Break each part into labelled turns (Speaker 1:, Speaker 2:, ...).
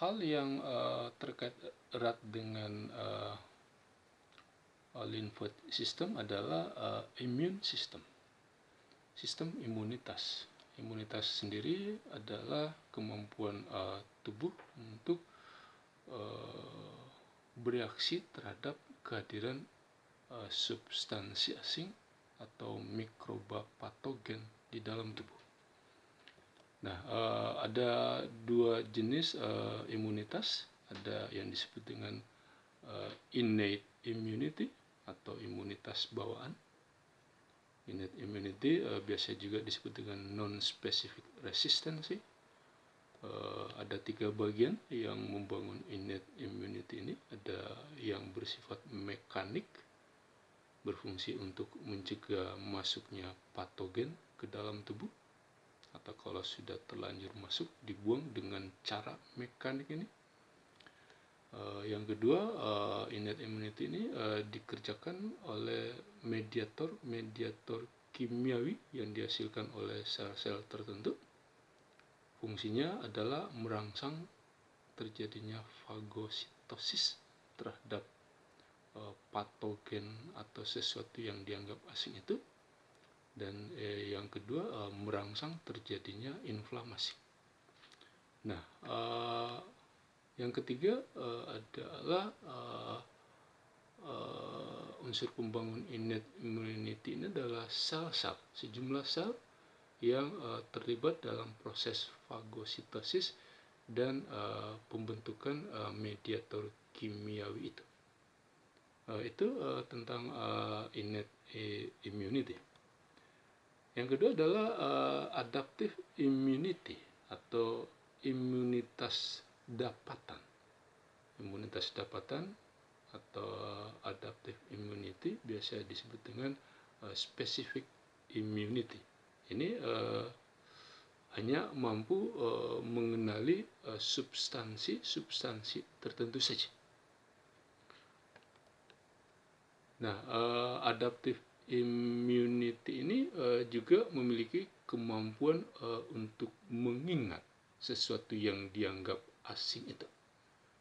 Speaker 1: hal yang terkait erat dengan lymphoid system adalah immune system, sistem imunitas. Imunitas sendiri adalah kemampuan tubuh untuk bereaksi terhadap kehadiran substansi asing atau mikroba patogen di dalam tubuh. Nah, ada dua jenis imunitas, ada yang disebut dengan innate immunity atau imunitas bawaan. Innate immunity biasa juga disebut dengan non-specific resistance. Ada 3 bagian yang membangun innate immunity ini. Ada yang bersifat mekanik, berfungsi untuk mencegah masuknya patogen ke dalam tubuh, atau kalau sudah terlanjur masuk dibuang dengan cara mekanik ini. Yang kedua, innate immunity ini dikerjakan oleh mediator kimiawi yang dihasilkan oleh sel-sel tertentu. Fungsinya adalah merangsang terjadinya fagositosis terhadap patogen atau sesuatu yang dianggap asing itu. Dan yang kedua, merangsang terjadinya inflamasi. Nah, yang ketiga adalah unsur pembangun innate immunity ini adalah sel-sel, sejumlah sel yang terlibat dalam proses fagositosis dan pembentukan mediator kimiawi itu. Itu tentang innate immunity. Yang kedua adalah adaptive immunity atau imunitas dapatan. Imunitas dapatan atau adaptive immunity biasa disebut dengan specific immunity. Ini hanya mampu mengenali substansi tertentu saja. Nah, adaptive immunity ini juga memiliki kemampuan untuk mengingat sesuatu yang dianggap asing itu,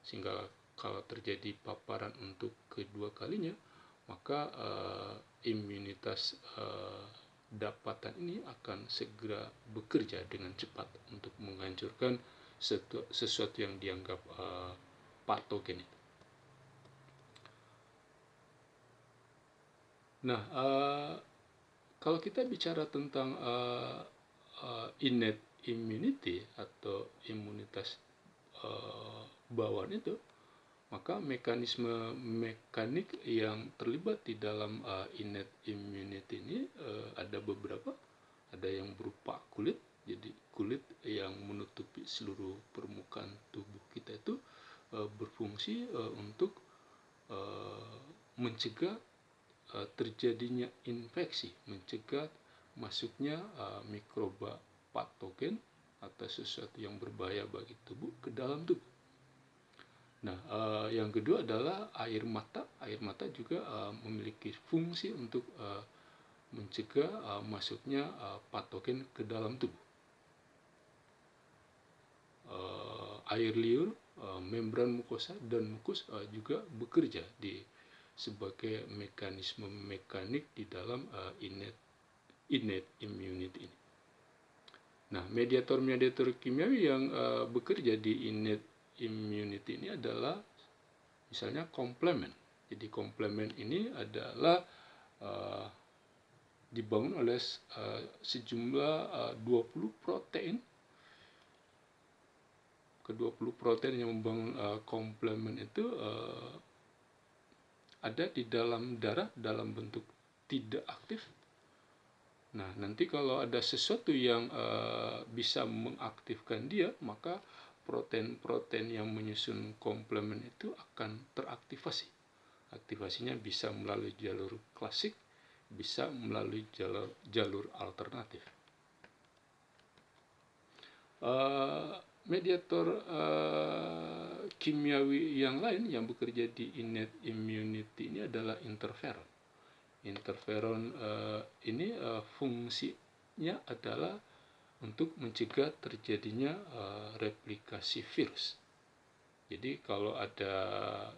Speaker 1: sehingga kalau terjadi paparan untuk kedua kalinya, maka imunitas dapatan ini akan segera bekerja dengan cepat untuk menghancurkan sesuatu yang dianggap patogen itu. Nah, kalau kita bicara tentang innate immunity atau imunitas bawaan itu, maka mekanisme mekanik yang terlibat di dalam innate immunity ini ada beberapa. Ada yang berupa kulit, jadi kulit yang menutupi seluruh permukaan tubuh kita itu berfungsi untuk mencegah terjadinya infeksi, mencegah masuknya mikroba patogen atau sesuatu yang berbahaya bagi tubuh ke dalam tubuh. Nah, yang kedua adalah air mata. Air mata juga memiliki fungsi untuk mencegah masuknya patogen ke dalam tubuh. Air liur, membran mukosa dan mukus juga bekerja sebagai mekanisme mekanik di dalam innate immunity ini. Nah, mediator kimiawi yang bekerja di innate immunity ini adalah misalnya komplement. Jadi komplement ini adalah dibangun oleh sejumlah 20 protein. Ke-20 protein yang membangun komplement itu ada di dalam darah dalam bentuk tidak aktif. Nah, nanti kalau ada sesuatu yang bisa mengaktifkan dia, maka protein-protein yang menyusun komplement itu akan teraktivasi. Aktivasinya bisa melalui jalur klasik, bisa melalui jalur alternatif. Mediator kimiawi yang lain yang bekerja di innate immunity ini adalah interferon. Interferon ini fungsinya adalah untuk mencegah terjadinya replikasi virus. Jadi kalau ada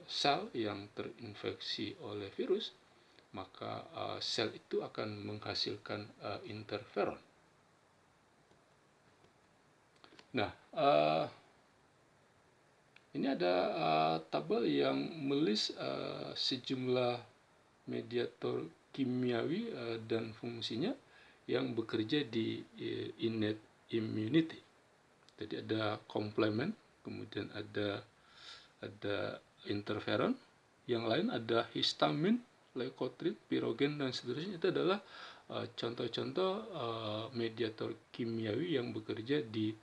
Speaker 1: sel yang terinfeksi oleh virus, maka sel itu akan menghasilkan interferon. Nah, ini ada tabel yang melis sejumlah mediator kimiawi dan fungsinya yang bekerja di innate immunity. Jadi ada komplement, kemudian ada interferon, yang lain ada histamin, leukotriene, pirogen, dan seterusnya. Itu adalah contoh-contoh mediator kimiawi yang bekerja di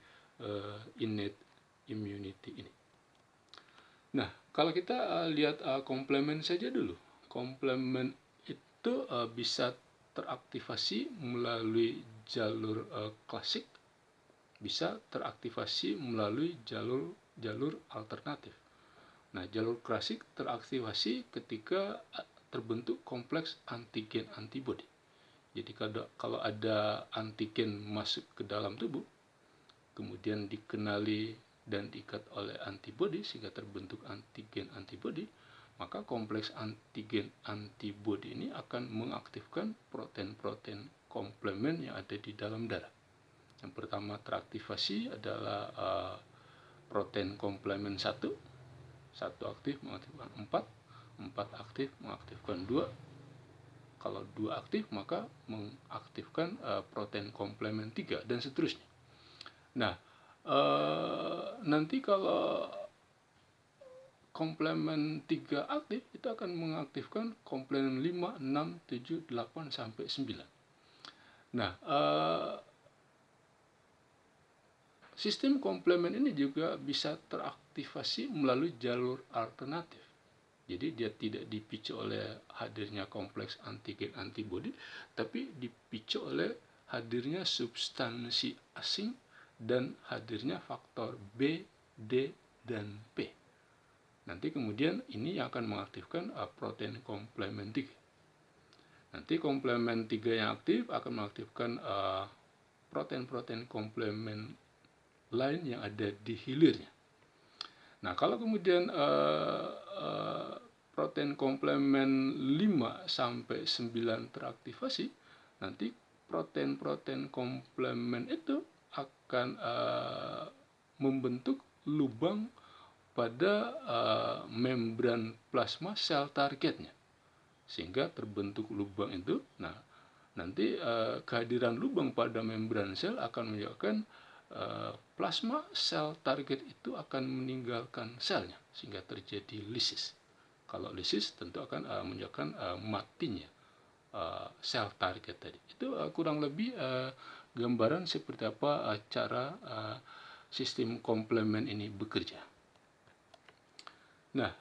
Speaker 1: innate immunity ini. Nah, kalau kita lihat komplement saja dulu. Komplement itu bisa teraktivasi melalui jalur klasik, bisa teraktivasi melalui jalur alternatif. Nah, jalur klasik teraktivasi ketika terbentuk kompleks antigen antibodi. Jadi kalau ada antigen masuk ke dalam tubuh, kemudian dikenali dan diikat oleh antibodi sehingga terbentuk antigen antibodi, maka kompleks antigen antibodi ini akan mengaktifkan protein-protein komplement yang ada di dalam darah. Yang pertama teraktivasi adalah protein komplement 1 aktif mengaktifkan 4 aktif mengaktifkan 2. Kalau 2 aktif maka mengaktifkan protein komplement 3 dan seterusnya. Nah, nanti kalau komplement 3 aktif, itu akan mengaktifkan komplement 5, 6, 7, 8, sampai 9. Nah, sistem komplement ini juga bisa teraktivasi melalui jalur alternatif. Jadi dia tidak dipicu oleh hadirnya kompleks antigen antibodi, tapi dipicu oleh hadirnya substansi asing dan hadirnya faktor B, D, dan P. Nanti kemudian ini yang akan mengaktifkan protein komplement 3. Nanti komplement 3 yang aktif akan mengaktifkan protein-protein komplement lain yang ada di hilirnya. Nah, kalau kemudian protein komplement 5 sampai 9 teraktivasi, nanti protein-protein komplement itu akan membentuk lubang pada membran plasma sel targetnya, sehingga terbentuk lubang itu. Nah, nanti kehadiran lubang pada membran sel akan menyebabkan plasma sel target itu akan meninggalkan selnya sehingga terjadi lisis. Kalau lisis tentu akan menyebabkan matinya sel target tadi. Itu kurang lebih gambaran seperti apa cara sistem komplement ini bekerja. Nah,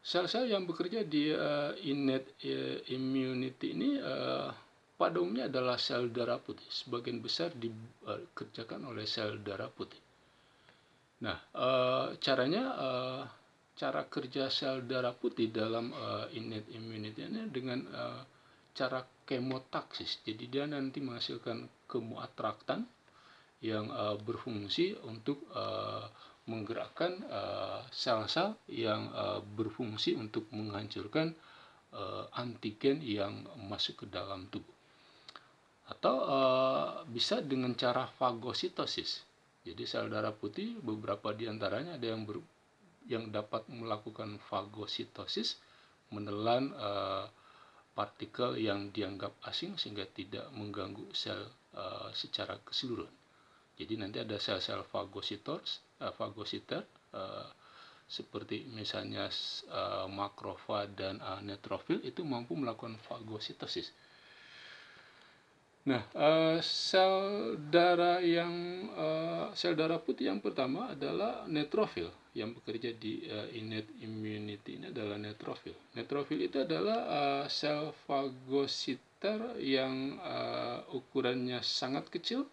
Speaker 1: sel-sel yang bekerja di innate immunity ini pada umumnya adalah sel darah putih. Sebagian besar dikerjakan oleh sel darah putih. Nah, cara kerja sel darah putih dalam innate immunity ini dengan cara kemotaksis. Jadi dia nanti menghasilkan kemoatraktan yang berfungsi untuk menggerakkan sel-sel yang berfungsi untuk menghancurkan antigen yang masuk ke dalam tubuh. Atau bisa dengan cara fagositosis. Jadi sel darah putih beberapa diantaranya ada yang dapat melakukan fagositosis, menelan partikel yang dianggap asing sehingga tidak mengganggu sel secara keseluruhan. Jadi nanti ada sel-sel fagositer seperti misalnya makrofag dan neutrofil itu mampu melakukan fagositosis. Nah, sel darah putih yang pertama adalah neutrofil. Yang bekerja di innate immunity ini adalah neutrofil. Neutrofil itu adalah sel fagositer yang ukurannya sangat kecil,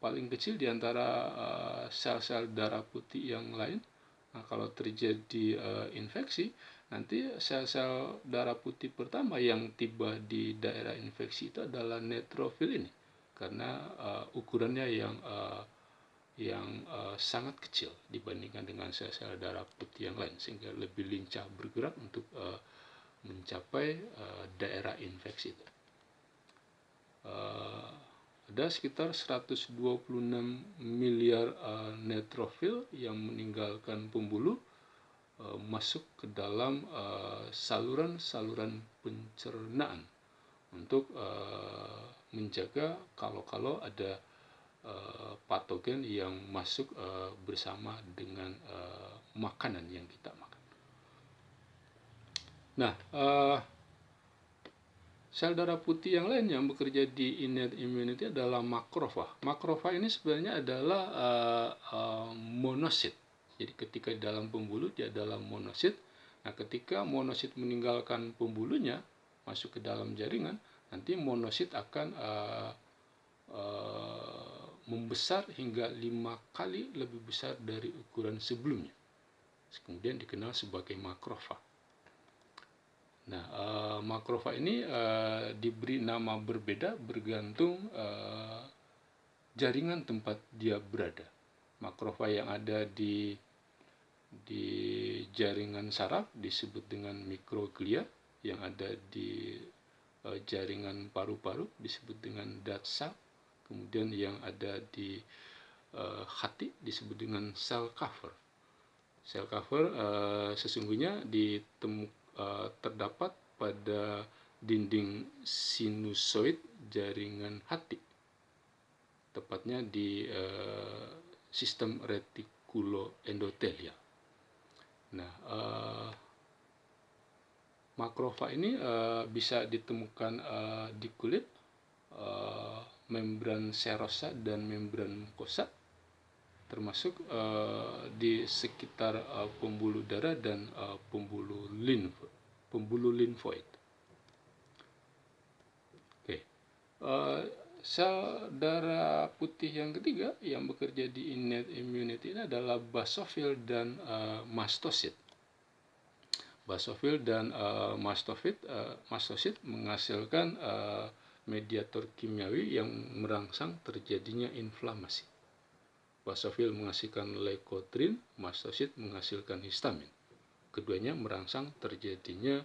Speaker 1: paling kecil di antara sel-sel darah putih yang lain. Nah, kalau terjadi infeksi, nanti sel-sel darah putih pertama yang tiba di daerah infeksi itu adalah neutrofil ini, karena ukurannya yang yang sangat kecil dibandingkan dengan sel-sel darah putih yang lain, sehingga lebih lincah bergerak untuk mencapai daerah infeksi itu. Ada sekitar 126 miliar neutrofil yang meninggalkan pembuluh masuk ke dalam saluran-saluran pencernaan untuk menjaga kalau ada patogen yang masuk bersama dengan makanan yang kita makan. Nah, sel darah putih yang lain yang bekerja di innate immunity adalah makrofag. Makrofag ini sebenarnya adalah monosit. Jadi ketika di dalam pembuluh dia adalah monosit. Nah, ketika monosit meninggalkan pembuluhnya masuk ke dalam jaringan, nanti monosit akan membesar hingga 5 kali lebih besar dari ukuran sebelumnya. Kemudian dikenal sebagai makrofag. Nah, makrofag ini diberi nama berbeda bergantung jaringan tempat dia berada. Makrofag yang ada di jaringan saraf disebut dengan mikroglia, yang ada di jaringan paru-paru disebut dengan datsa, kemudian yang ada di hati disebut dengan sel cover. Sel cover sesungguhnya terdapat pada dinding sinusoid jaringan hati, tepatnya di sistem retikuloendotelial. Nah, makrofag ini bisa ditemukan di kulit, membran serosa dan membran mukosa, termasuk di sekitar pembuluh darah dan pembuluh limfoid. Oke. Sel darah putih yang ketiga yang bekerja di innate immunity ini adalah basofil dan mastosit. Basofil dan mastosit menghasilkan mediator kimiawi yang merangsang terjadinya inflamasi. Basofil menghasilkan leukotrin, mastosit menghasilkan histamin. Keduanya merangsang terjadinya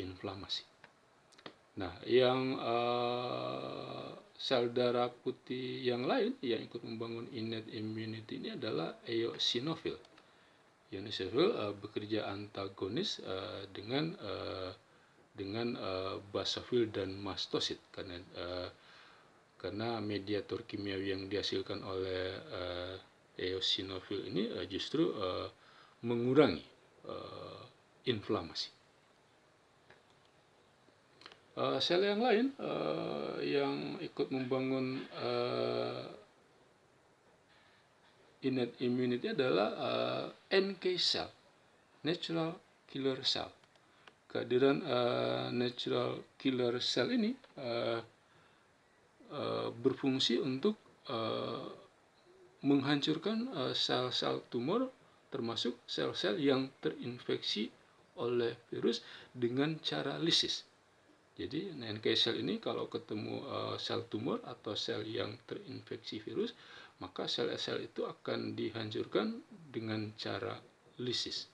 Speaker 1: inflamasi. Nah, yang sel darah putih yang lain yang ikut membangun innate immunity ini adalah eosinofil. Eosinofil bekerja antagonis dengan basofil dan mastosit karena mediator kimiawi yang dihasilkan oleh eosinofil ini justru mengurangi inflamasi. Sel yang lain yang ikut membangun innate immunity adalah NK cell, natural killer cell. Kehadiran natural killer cell ini berfungsi untuk menghancurkan sel-sel tumor, termasuk sel-sel yang terinfeksi oleh virus dengan cara lisis. Jadi NK cell ini kalau ketemu sel tumor atau sel yang terinfeksi virus, maka sel-sel itu akan dihancurkan dengan cara lisis.